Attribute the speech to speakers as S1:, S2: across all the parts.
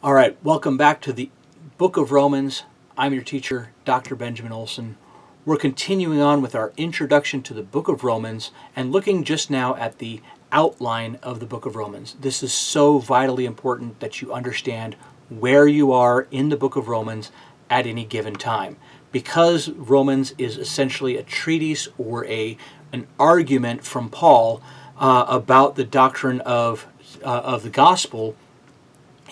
S1: All right, welcome back to the Book of Romans. I'm your teacher, Dr. Benjamin Olson. We're continuing on with our introduction to the Book of Romans and looking just now at the outline of the Book of Romans. This is so vitally important that you understand where you are in the Book of Romans at any given time. Because Romans is essentially a treatise or an argument from Paul about the doctrine of the gospel,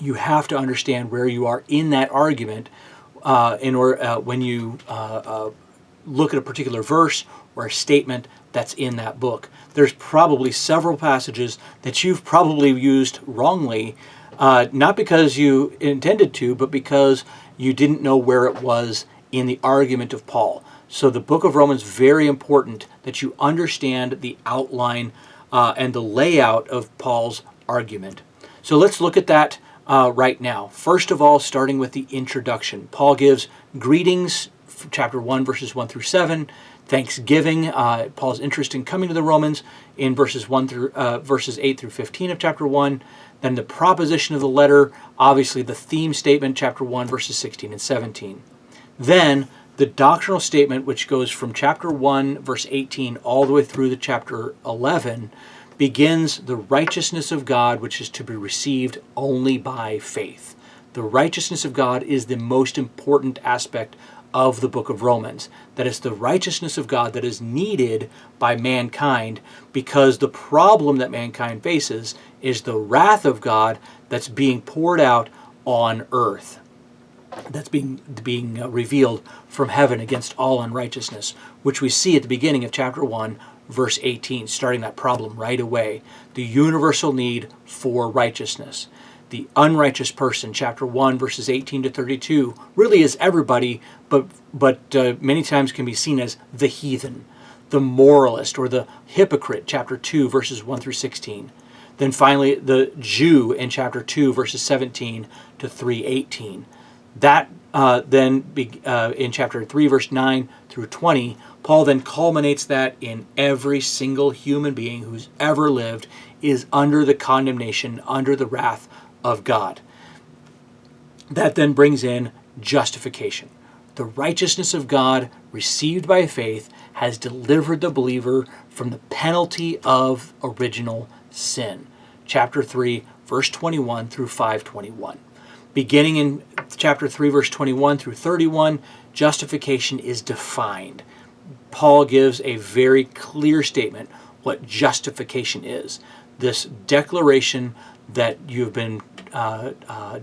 S1: you have to understand where you are in that argument in order when you look at a particular verse or a statement that's in that book. There's probably several passages that you've probably used wrongly, not because you intended to, but because you didn't know where it was in the argument of Paul. So the book of Romans is very important that you understand the outline and the layout of Paul's argument. So let's look at that right now. First of all, starting with the introduction. Paul gives greetings, chapter 1, verses 1 through 7, thanksgiving, Paul's interest in coming to the Romans in verses 8 through 15 of chapter 1, then the proposition of the letter, obviously the theme statement, chapter 1, verses 16 and 17. Then the doctrinal statement, which goes from chapter 1, verse 18, all the way through to chapter 11, begins the righteousness of God, which is to be received only by faith. The righteousness of God is the most important aspect of the book of Romans. That is the righteousness of God that is needed by mankind, because the problem that mankind faces is the wrath of God that's being poured out on earth, that's being revealed from heaven against all unrighteousness, which we see at the beginning of chapter 1, verse 18, starting that problem right away. The universal need for righteousness. The unrighteous person, chapter 1, verses 18 to 32, really is everybody, but many times can be seen as the heathen, the moralist, or the hypocrite, chapter 2, verses 1 through 16. Then finally, the Jew in chapter 2, verses 17 to 3:18. That in chapter 3, verse 9 through 20, Paul then culminates that in every single human being who's ever lived is under the condemnation, under the wrath of God. That then brings in justification. The righteousness of God received by faith has delivered the believer from the penalty of original sin. Chapter 3, verse 21 through 5:21. Beginning in chapter 3, verse 21 through 31, justification is defined. Paul gives a very clear statement what justification is. This declaration that you've been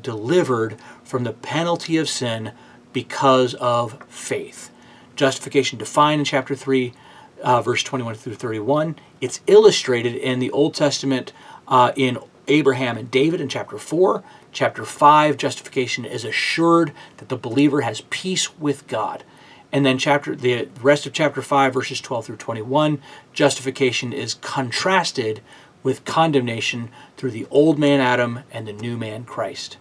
S1: delivered from the penalty of sin because of faith. Justification defined in chapter 3, verse 21 through 31. It's illustrated in the Old Testament in Abraham and David in chapter 4. Chapter 5, justification is assured that the believer has peace with God. And then the rest of chapter 5, verses 12 through 21, justification is contrasted with condemnation through the old man Adam and the new man Christ.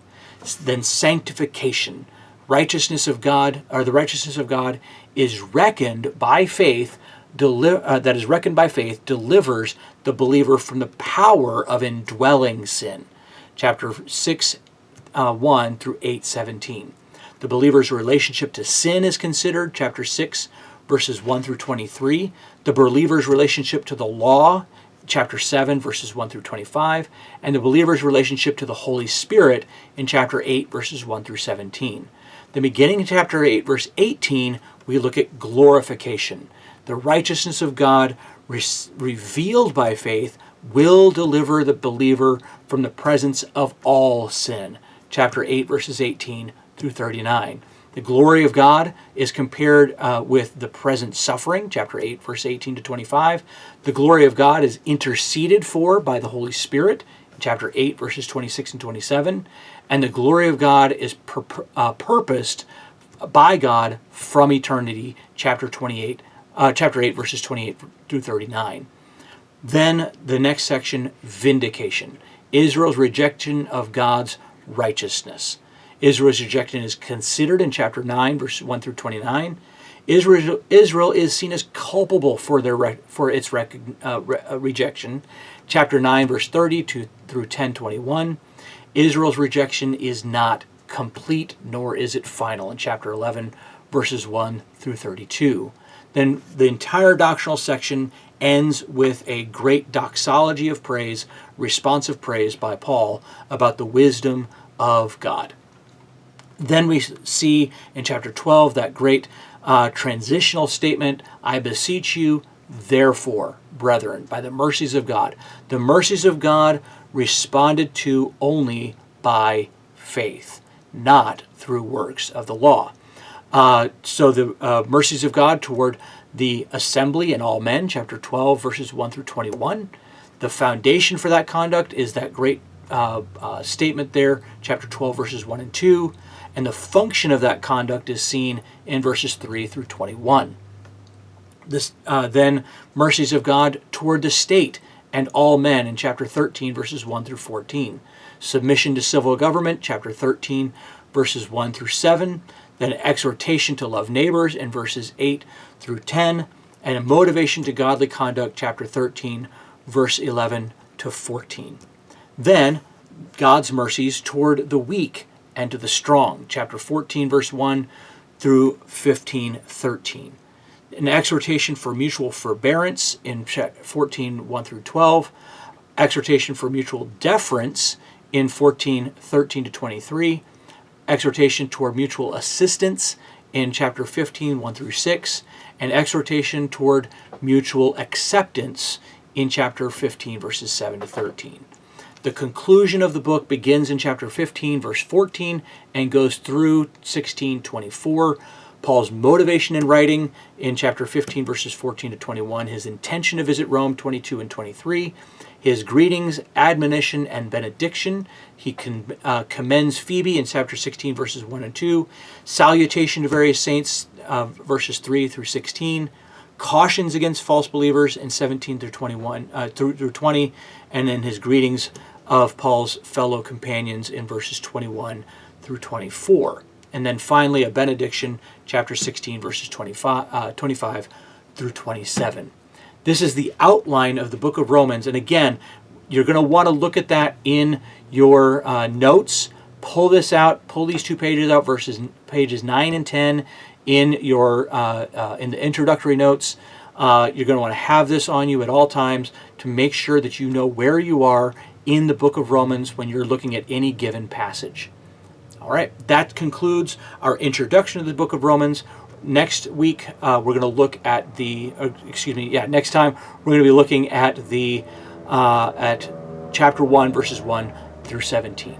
S1: Then sanctification, the righteousness of God is reckoned by faith, delivers the believer from the power of indwelling sin. Chapter 6, 1 through 8:17. The believer's relationship to sin is considered, chapter 6, verses 1 through 23. The believer's relationship to the law, chapter 7, verses 1 through 25. And the believer's relationship to the Holy Spirit in chapter 8, verses 1 through 17. Then beginning in chapter 8, verse 18, we look at glorification. The righteousness of God revealed by faith will deliver the believer from the presence of all sin. Chapter 8, verses 18 through 39. The glory of God is compared with the present suffering, chapter 8, verse 18 to 25. The glory of God is interceded for by the Holy Spirit, chapter 8, verses 26 and 27. And the glory of God is purposed by God from eternity, chapter 8, verses 28 through 39. Then the next section, vindication. Israel's rejection of God's righteousness. Israel's rejection is considered in chapter 9, verses 1 through 29. Israel is seen as culpable for its rejection. Chapter 9, verse 30 through 10:21. Israel's rejection is not complete, nor is it final in chapter 11, verses 1 through 32. Then the entire doctrinal section ends with a great doxology of praise, responsive praise by Paul about the wisdom of God. Then we see in chapter 12 that great transitional statement, I beseech you, therefore, brethren, by the mercies of God. The mercies of God responded to only by faith, not through works of the law. So the mercies of God toward the assembly and all men, chapter 12, verses 1 through 21. The foundation for that conduct is that great statement there, chapter 12, verses 1 and 2. And the function of that conduct is seen in verses 3 through 21. Then mercies of God toward the state and all men in chapter 13, verses 1 through 14. Submission to civil government, chapter 13, verses 1 through 7. Then exhortation to love neighbors in verses 8 through 10. And a motivation to godly conduct, chapter 13, verse 11 to 14. Then God's mercies toward the weak and to the strong, chapter 14, verse 1 through 15:13. An exhortation for mutual forbearance in 14, 1 through 12. Exhortation for mutual deference in 14, 13 to 23. Exhortation toward mutual assistance in chapter 15, 1 through 6. And exhortation toward mutual acceptance in chapter 15, verses 7 to 13. The conclusion of the book begins in chapter 15, verse 14, and goes through 16:24. Paul's motivation in writing in chapter 15, verses 14 to 21. His intention to visit Rome, 22 and 23. His greetings, admonition, and benediction. He commends Phoebe in chapter 16, verses 1 and 2. Salutation to various saints, verses 3 through 16. Cautions against false believers in 17 through 21 through 20. And then his greetings of Paul's fellow companions in verses 21 through 24. And then finally, a benediction, chapter 16, verses 25 through 27. This is the outline of the book of Romans. And again, you're going to want to look at that in your notes. Pull this out, pull these two pages out, pages 9 and 10 in your in the introductory notes. You're going to want to have this on you at all times to make sure that you know where you are in the book of Romans when you're looking at any given passage. All right, that concludes our introduction to the book of Romans. Next week, we're going to look at next time we're going to be looking at at chapter 1, verses 1 through 17.